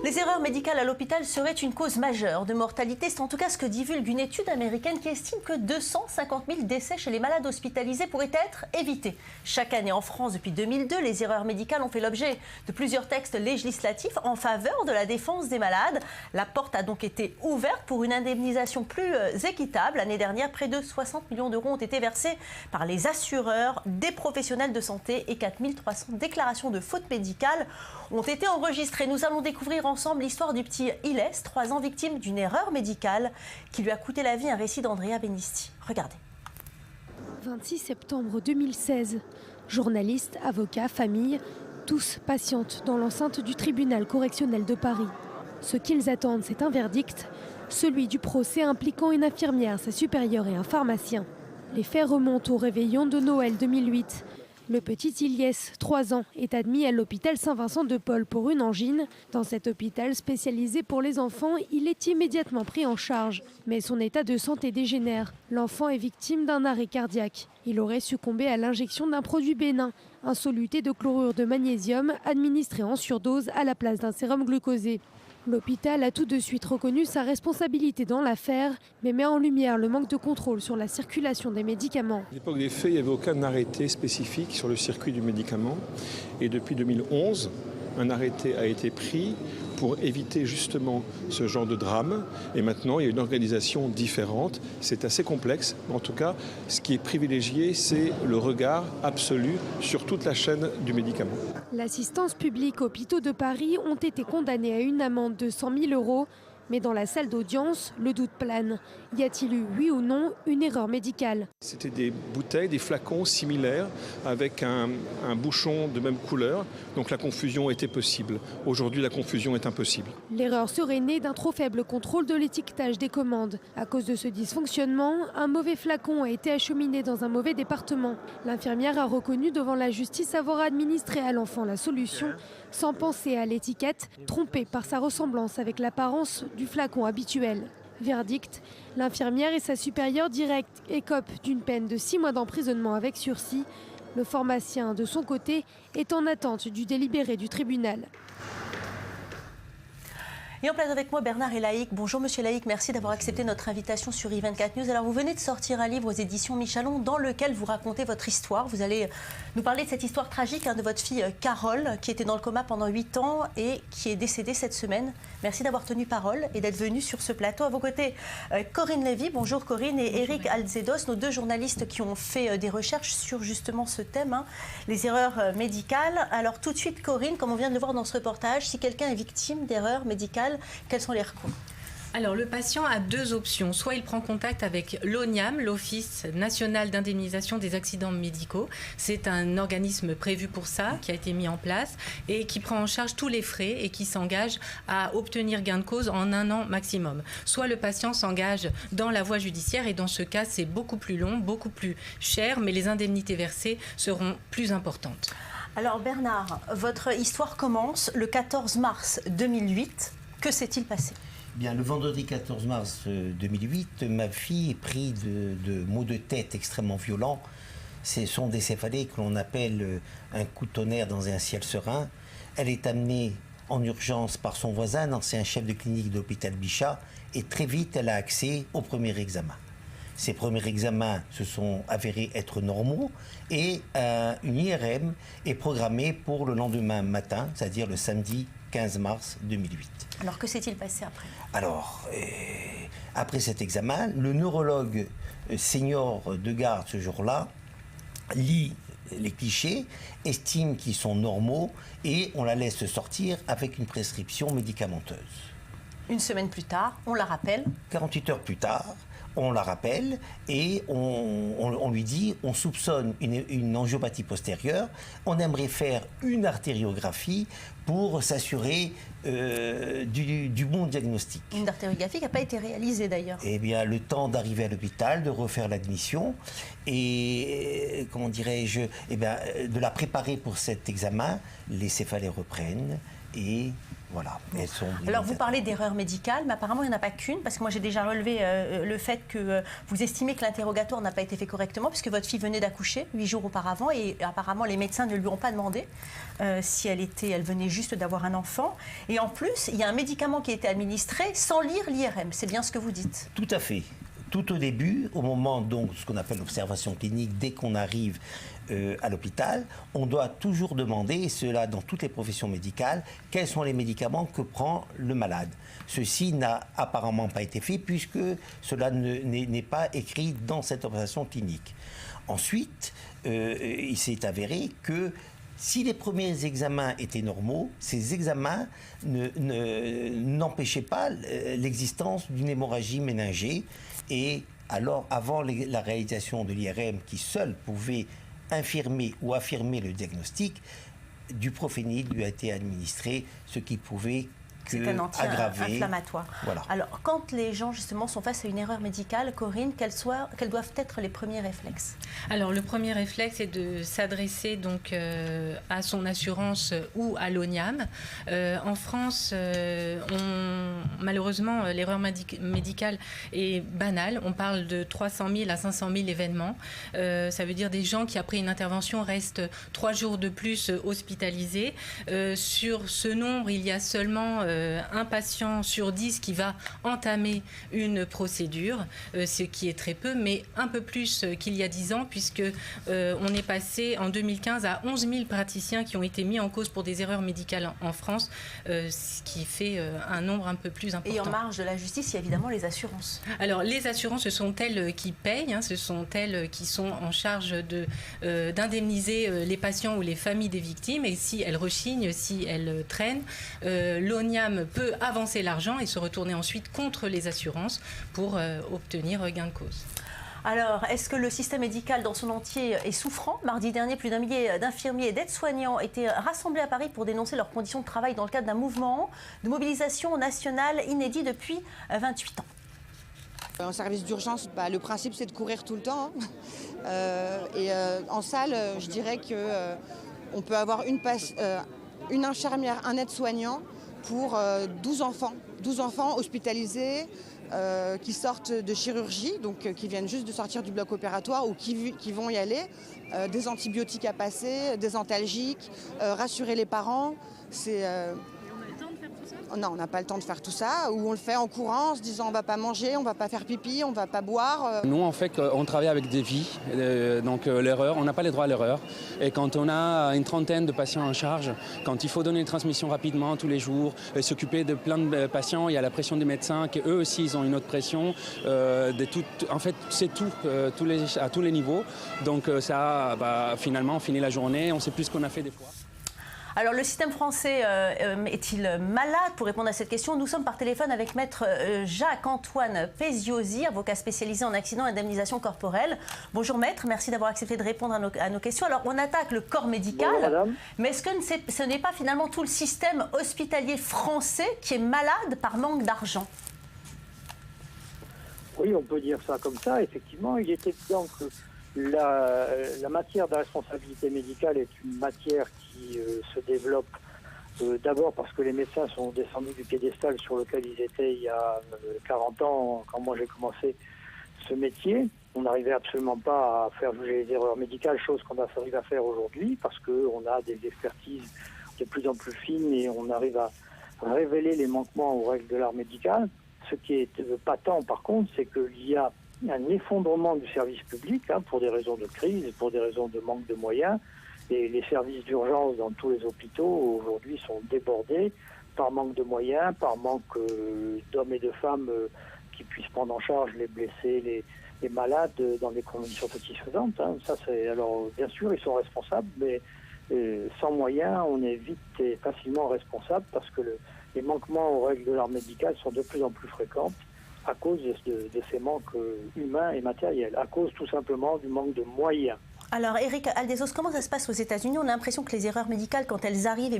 Les erreurs médicales à l'hôpital seraient une cause majeure de mortalité. C'est en tout cas ce que divulgue une étude américaine qui estime que 250 000 décès chez les malades hospitalisés pourraient être évités. Chaque année en France, depuis 2002, les erreurs médicales ont fait l'objet de plusieurs textes législatifs en faveur de la défense des malades. La porte a donc été ouverte pour une indemnisation plus équitable. L'année dernière, près de 60 millions d'euros ont été versés par les assureurs, des professionnels de santé et 4 300 déclarations de fautes médicales ont été enregistrées. Nous allons découvrir ensemble l'histoire du petit Ilès, 3 ans, victime d'une erreur médicale qui lui a coûté la vie. Un récit d'Andrea Benisti. Regardez. 26 septembre 2016. Journalistes, avocats, familles, tous patientent dans l'enceinte du tribunal correctionnel de Paris. Ce qu'ils attendent, c'est un verdict, celui du procès impliquant une infirmière, sa supérieure et un pharmacien. Les faits remontent au réveillon de Noël 2008. Le petit Ilès, 3 ans, est admis à l'hôpital Saint-Vincent-de-Paul pour une angine. Dans cet hôpital spécialisé pour les enfants, il est immédiatement pris en charge. Mais son état de santé dégénère. L'enfant est victime d'un arrêt cardiaque. Il aurait succombé à l'injection d'un produit bénin, un soluté de chlorure de magnésium administré en surdose à la place d'un sérum glucosé. L'hôpital a tout de suite reconnu sa responsabilité dans l'affaire, mais met en lumière le manque de contrôle sur la circulation des médicaments. À l'époque des faits, il n'y avait aucun arrêté spécifique sur le circuit du médicament. Et depuis 2011, un arrêté a été pris pour éviter justement ce genre de drame. Et maintenant, il y a une organisation différente. C'est assez complexe. En tout cas, ce qui est privilégié, c'est le regard absolu sur toute la chaîne du médicament. L'assistance publique hôpitaux de Paris ont été condamnés à une amende de 100 000 euros. Mais dans la salle d'audience, le doute plane. Y a-t-il eu, oui ou non, une erreur médicale? C'était des bouteilles, des flacons similaires avec un bouchon de même couleur. Donc la confusion était possible. Aujourd'hui, la confusion est impossible. L'erreur serait née d'un trop faible contrôle de l'étiquetage des commandes. À cause de ce dysfonctionnement, un mauvais flacon a été acheminé dans un mauvais département. L'infirmière a reconnu devant la justice avoir administré à l'enfant la solution sans penser à l'étiquette, trompée par sa ressemblance avec l'apparence du flacon habituel. Verdict, l'infirmière et sa supérieure directe écopent d'une peine de 6 mois d'emprisonnement avec sursis. Le pharmacien, de son côté, est en attente du délibéré du tribunal. Et en place avec moi, Bernard Elaïc. Bonjour Monsieur Elaïc, merci d'avoir accepté notre invitation sur i24 News. Alors vous venez de sortir un livre aux éditions Michalon dans lequel vous racontez votre histoire. Vous allez nous parler de cette histoire tragique de votre fille Carole qui était dans le coma pendant 8 ans et qui est décédée cette semaine. Merci d'avoir tenu parole et d'être venu sur ce plateau. À vos côtés, Corinne Lévy. Bonjour Corinne. Et bonjour. Eric Alzedos, nos 2 journalistes qui ont fait des recherches sur justement ce thème, les erreurs médicales. Alors tout de suite Corinne, comme on vient de le voir dans ce reportage, si quelqu'un est victime d'erreurs médicales, quels sont les recours? Alors, le patient a 2 options. Soit il prend contact avec l'ONIAM, l'Office national d'indemnisation des accidents médicaux. C'est un organisme prévu pour ça, qui a été mis en place et qui prend en charge tous les frais et qui s'engage à obtenir gain de cause en 1 an maximum. Soit le patient s'engage dans la voie judiciaire et dans ce cas, c'est beaucoup plus long, beaucoup plus cher, mais les indemnités versées seront plus importantes. Alors Bernard, votre histoire commence le 14 mars 2008. Que s'est-il passé? Bien, le vendredi 14 mars 2008, ma fille est prise de maux de tête extrêmement violents. Ce sont des céphalées que l'on appelle un coup de tonnerre dans un ciel serein. Elle est amenée en urgence par son voisin, ancien chef de clinique de l'hôpital Bichat, et très vite, elle a accès au premier examen. Ces premiers examens se sont avérés être normaux et une IRM est programmée pour le lendemain matin, c'est-à-dire le samedi 15 mars 2008. Alors que s'est-il passé après? Alors, après cet examen, le neurologue senior de garde ce jour-là lit les clichés, estime qu'ils sont normaux et on la laisse sortir avec une prescription médicamenteuse. Une semaine plus tard, on la rappelle. 48 heures plus tard, on la rappelle et on lui dit, on soupçonne une angiopathie postérieure, on aimerait faire une artériographie pour s'assurer du bon diagnostic. Une artériographie qui n'a pas été réalisée d'ailleurs. Eh bien, le temps d'arriver à l'hôpital, de refaire l'admission et, comment dirais-je, eh bien, de la préparer pour cet examen, les céphalées reprennent et Voilà. Alors vous parlez d'erreur médicale, mais apparemment il n'y en a pas qu'une, parce que moi j'ai déjà relevé le fait que vous estimez que l'interrogatoire n'a pas été fait correctement, puisque votre fille venait d'accoucher 8 jours auparavant, et apparemment les médecins ne lui ont pas demandé si elle venait juste d'avoir un enfant. Et en plus, il y a un médicament qui a été administré sans lire l'IRM, c'est bien ce que vous dites? Tout à fait. Tout au début, au moment donc ce qu'on appelle l'observation clinique, dès qu'on arrive à l'hôpital, on doit toujours demander, et cela dans toutes les professions médicales, quels sont les médicaments que prend le malade. Ceci n'a apparemment pas été fait puisque cela n'est pas écrit dans cette observation clinique. Ensuite, il s'est avéré que si les premiers examens étaient normaux, ces examens n'empêchaient pas l'existence d'une hémorragie méningée. Et alors, avant la réalisation de l'IRM, qui seul pouvait infirmer ou affirmer le diagnostic, du prophénile lui a été administré, ce qui pouvait c'est un anti-inflammatoire. Voilà. Alors, quand les gens, justement, sont face à une erreur médicale, Corinne, quels doivent être les premiers réflexes? Alors, le premier réflexe est de s'adresser donc à son assurance ou à l'ONIAM. En France, malheureusement, l'erreur médicale est banale. On parle de 300 000 à 500 000 événements. Ça veut dire des gens qui, après une intervention, restent 3 jours de plus hospitalisés. Sur ce nombre, il y a seulement un patient sur 10 qui va entamer une procédure, ce qui est très peu, mais un peu plus qu'il y a 10 ans, puisque on est passé en 2015 à 11 000 praticiens qui ont été mis en cause pour des erreurs médicales en France, ce qui fait un nombre un peu plus important. Et en marge de la justice, il y a évidemment les assurances. Alors, les assurances, ce sont elles qui payent, ce sont elles qui sont en charge d'indemniser les patients ou les familles des victimes, et si elles rechignent, si elles traînent, l'ONIAM peut avancer l'argent et se retourner ensuite contre les assurances pour obtenir gain de cause. Alors, est-ce que le système médical dans son entier est souffrant? Mardi dernier, plus d'1 millier d'infirmiers et d'aides-soignants étaient rassemblés à Paris pour dénoncer leurs conditions de travail dans le cadre d'un mouvement de mobilisation nationale inédit depuis 28 ans. En service d'urgence, le principe c'est de courir tout le temps. En salle, je dirais qu'on peut avoir une infirmière, un aide-soignant pour 12 enfants hospitalisés qui sortent de chirurgie, donc qui viennent juste de sortir du bloc opératoire ou qui vont y aller, des antibiotiques à passer, des antalgiques, rassurer les parents. Non, on n'a pas le temps de faire tout ça, ou on le fait en courant en se disant on ne va pas manger, on ne va pas faire pipi, on ne va pas boire. Nous, en fait, on travaille avec des vies, donc l'erreur, on n'a pas les droits à l'erreur. Et quand on a une trentaine de patients en charge, quand il faut donner une transmission rapidement tous les jours, s'occuper de plein de patients, il y a la pression des médecins, qu'eux aussi, ils ont une autre pression. En fait, c'est tout, à tous les niveaux. Donc ça, finalement, on finit la journée, on ne sait plus ce qu'on a fait des fois. Alors, le système français est-il malade? Pour répondre à cette question, nous sommes par téléphone avec maître Jacques-Antoine Pesiosi, avocat spécialisé en accident et indemnisation corporelle. Bonjour maître, merci d'avoir accepté de répondre à nos questions. Alors, on attaque le corps médical, mais est-ce que ce n'est pas finalement tout le système hospitalier français qui est malade par manque d'argent? Oui, on peut dire ça comme ça. Effectivement, il est évident que la matière de la responsabilité médicale est une matière qui se développe d'abord parce que les médecins sont descendus du piédestal sur lequel ils étaient il y a 40 ans, quand moi j'ai commencé ce métier. On n'arrivait absolument pas à faire juger les erreurs médicales, chose qu'on arrive à faire aujourd'hui parce qu'on a des expertises de plus en plus fines et on arrive à révéler les manquements aux règles de l'art médical. Ce qui est patent par contre, c'est qu'il y a un effondrement du service public pour des raisons de crise, pour des raisons de manque de moyens. Et les services d'urgence dans tous les hôpitaux aujourd'hui sont débordés par manque de moyens, par manque d'hommes et de femmes qui puissent prendre en charge les blessés, les malades dans des conditions satisfaisantes. Ça, alors bien sûr, ils sont responsables, mais sans moyens, on est vite et facilement responsable parce que les manquements aux règles de l'art médical sont de plus en plus fréquents à cause de ces manques humains et matériels, à cause tout simplement du manque de moyens. Alors, Eric Aldezos, comment ça se passe aux États-Unis? On a l'impression que les erreurs médicales, quand elles arrivent,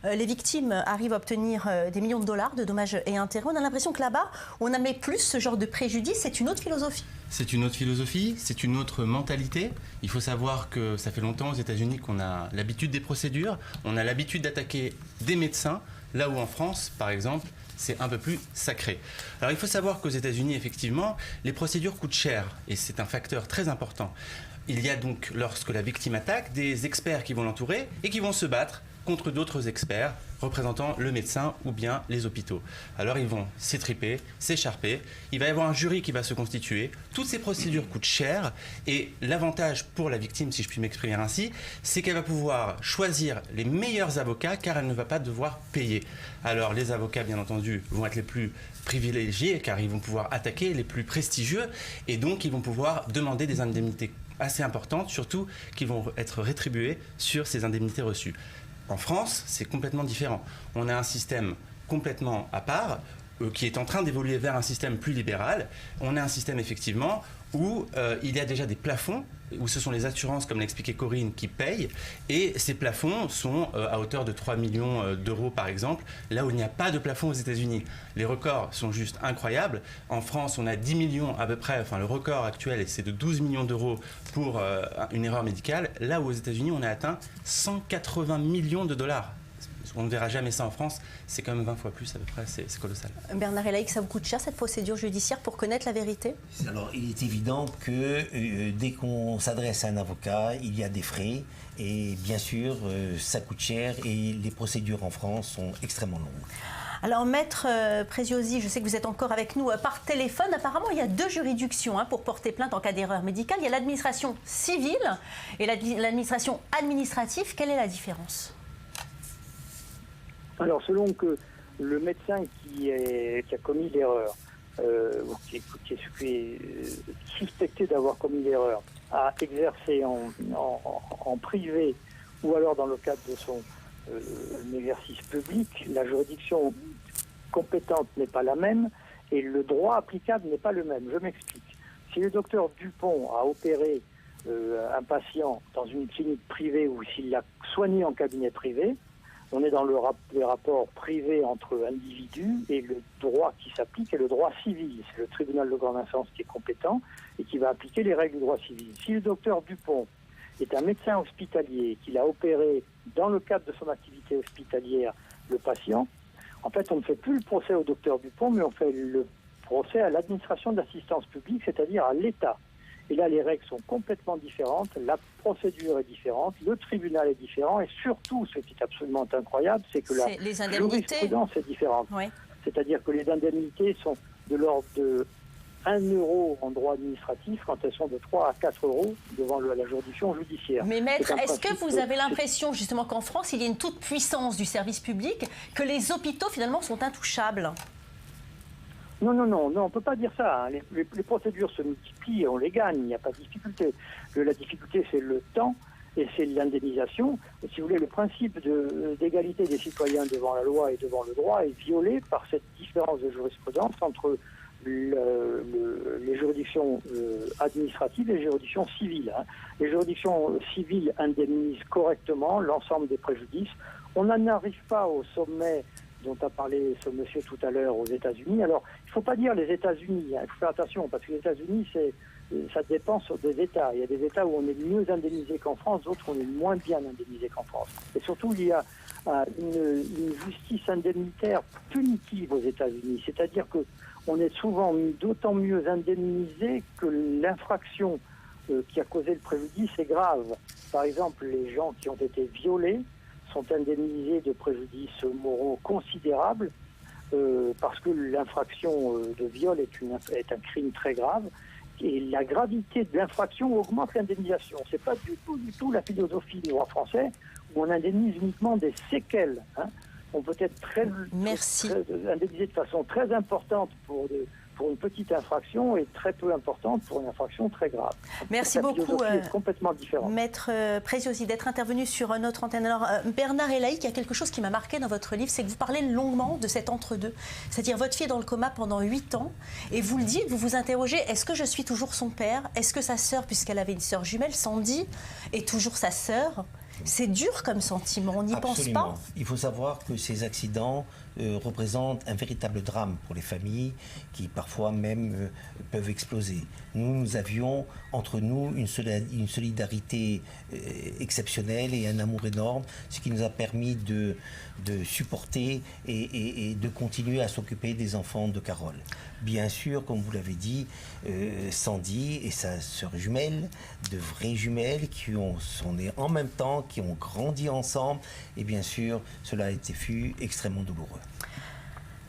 les victimes arrivent à obtenir des millions de dollars de dommages et intérêts. On a l'impression que là-bas, on n'admet plus ce genre de préjudice. C'est une autre philosophie. C'est une autre philosophie, c'est une autre mentalité. Il faut savoir que ça fait longtemps aux États-Unis qu'on a l'habitude des procédures, on a l'habitude d'attaquer des médecins, là où en France, par exemple, c'est un peu plus sacré. Alors il faut savoir qu'aux États-Unis, effectivement, les procédures coûtent cher et c'est un facteur très important. Il y a donc, lorsque la victime attaque, des experts qui vont l'entourer et qui vont se battre contre d'autres experts représentant le médecin ou bien les hôpitaux. Alors ils vont s'étriper, s'écharper, il va y avoir un jury qui va se constituer, toutes ces procédures coûtent cher et l'avantage pour la victime, si je puis m'exprimer ainsi, c'est qu'elle va pouvoir choisir les meilleurs avocats car elle ne va pas devoir payer. Alors les avocats, bien entendu, vont être les plus privilégiés car ils vont pouvoir attaquer les plus prestigieux et donc ils vont pouvoir demander des indemnités assez importantes, surtout qu'ils vont être rétribués sur ces indemnités reçues. En France, c'est complètement différent. On a un système complètement à part, qui est en train d'évoluer vers un système plus libéral. On a un système, effectivement, où il y a déjà des plafonds, où ce sont les assurances, comme l'expliquait Corinne, qui payent. Et ces plafonds sont à hauteur de 3 millions d'euros, par exemple, là où il n'y a pas de plafond aux États-Unis. Les records sont juste incroyables. En France, on a 10 millions à peu près, enfin le record actuel, c'est de 12 millions d'euros pour une erreur médicale, là où aux États-Unis, on a atteint 180 millions de dollars. On ne verra jamais ça en France, c'est quand même 20 fois plus à peu près, c'est colossal. Bernard Elaïc, ça vous coûte cher cette procédure judiciaire pour connaître la vérité? Alors il est évident que dès qu'on s'adresse à un avocat, il y a des frais et bien sûr ça coûte cher et les procédures en France sont extrêmement longues. Alors Maître Preziosi, je sais que vous êtes encore avec nous par téléphone. Apparemment il y a deux juridictions pour porter plainte en cas d'erreur médicale. Il y a l'administration civile et l'administration administrative. Quelle est la différence? Alors, selon que le médecin qui a commis l'erreur, ou qui est suspecté d'avoir commis l'erreur, a exercé en privé ou alors dans le cadre de son exercice public, la juridiction compétente n'est pas la même et le droit applicable n'est pas le même. Je m'explique. Si le docteur Dupont a opéré un patient dans une clinique privée ou s'il l'a soigné en cabinet privé, on est dans les rapports privés entre individus et le droit qui s'applique est le droit civil. C'est le tribunal de grande instance qui est compétent et qui va appliquer les règles du droit civil. Si le docteur Dupont est un médecin hospitalier qu'il a opéré dans le cadre de son activité hospitalière le patient, en fait on ne fait plus le procès au docteur Dupont, mais on fait le procès à l'administration d'assistance publique, c'est-à-dire à l'État. Et là, les règles sont complètement différentes, la procédure est différente, le tribunal est différent, et surtout, ce qui est absolument incroyable, c'est que la jurisprudence est différente. Oui. C'est-à-dire que les indemnités sont de l'ordre de 1 euro en droit administratif, quand elles sont de 3 à 4 euros devant la juridiction judiciaire. Mais maître, est-ce que vous avez l'impression, justement, qu'en France, il y a une toute puissance du service public, que les hôpitaux, finalement, sont intouchables ? Non, on ne peut pas dire ça. Les procédures se multiplient, on les gagne, il n'y a pas de difficulté. La difficulté, c'est le temps et c'est l'indemnisation. Si vous voulez, le principe d'égalité des citoyens devant la loi et devant le droit est violé par cette différence de jurisprudence entre les juridictions administratives et les juridictions civiles. Les juridictions civiles indemnisent correctement l'ensemble des préjudices. On n'en arrive pas au sommet dont a parlé ce monsieur tout à l'heure aux États-Unis. Alors, il ne faut pas dire les États-Unis, il faut faire attention, parce que les États-Unis, ça dépend sur des États. Il y a des États où on est mieux indemnisé qu'en France, d'autres où on est moins bien indemnisé qu'en France. Et surtout, il y a une justice indemnitaire punitive aux États-Unis, c'est-à-dire qu'on est souvent d'autant mieux indemnisé que l'infraction qui a causé le préjudice est grave. Par exemple, les gens qui ont été violés sont indemnisés de préjudices moraux considérables parce que l'infraction de viol est un crime très grave et la gravité de l'infraction augmente l'indemnisation. Ce n'est pas du tout la philosophie du droit français où on indemnise uniquement des séquelles. On peut être indemnisé de façon très importante pour pour une petite infraction et très peu importante pour une infraction très grave. Merci beaucoup, est complètement différente. Maître Preziosi, d'être intervenu sur notre antenne. Alors, Bernard Elaïc, il y a quelque chose qui m'a marqué dans votre livre, c'est que vous parlez longuement de cet entre-deux. C'est-à-dire, votre fille est dans le coma pendant 8 ans, et vous le dites, vous vous interrogez, est-ce que je suis toujours son père? Est-ce que sa sœur, puisqu'elle avait une sœur jumelle, Sandy, est toujours sa sœur? C'est dur comme sentiment, on n'y pense pas. Il faut savoir que ces accidents représentent un véritable drame pour les familles qui parfois même peuvent exploser. Nous avions entre nous une solidarité exceptionnelle et un amour énorme, ce qui nous a permis de supporter et de continuer à s'occuper des enfants de Carole. Bien sûr, comme vous l'avez dit, Sandy et sa sœur jumelle, de vraies jumelles qui sont nées en même temps, qui ont grandi ensemble, et bien sûr, cela a été extrêmement douloureux.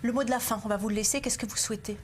Le mot de la fin, on va vous le laisser, qu'est-ce que vous souhaitez ?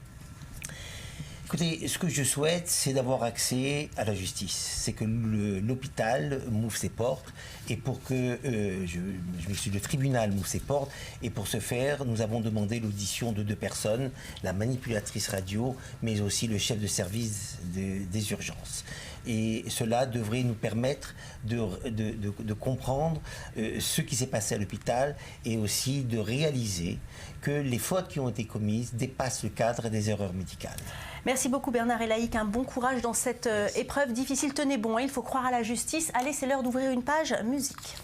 Écoutez, ce que je souhaite, c'est d'avoir accès à la justice. C'est que l'hôpital m'ouvre ses portes et pour que le tribunal m'ouvre ses portes. Et pour ce faire, nous avons demandé l'audition de 2 personnes, la manipulatrice radio, mais aussi le chef de service des urgences. Et cela devrait nous permettre de comprendre ce qui s'est passé à l'hôpital et aussi de réaliser que les fautes qui ont été commises dépassent le cadre des erreurs médicales. Merci beaucoup Bernard Elaïc, un bon courage dans cette épreuve difficile. Tenez bon, il faut croire à la justice. Allez, c'est l'heure d'ouvrir une page musique.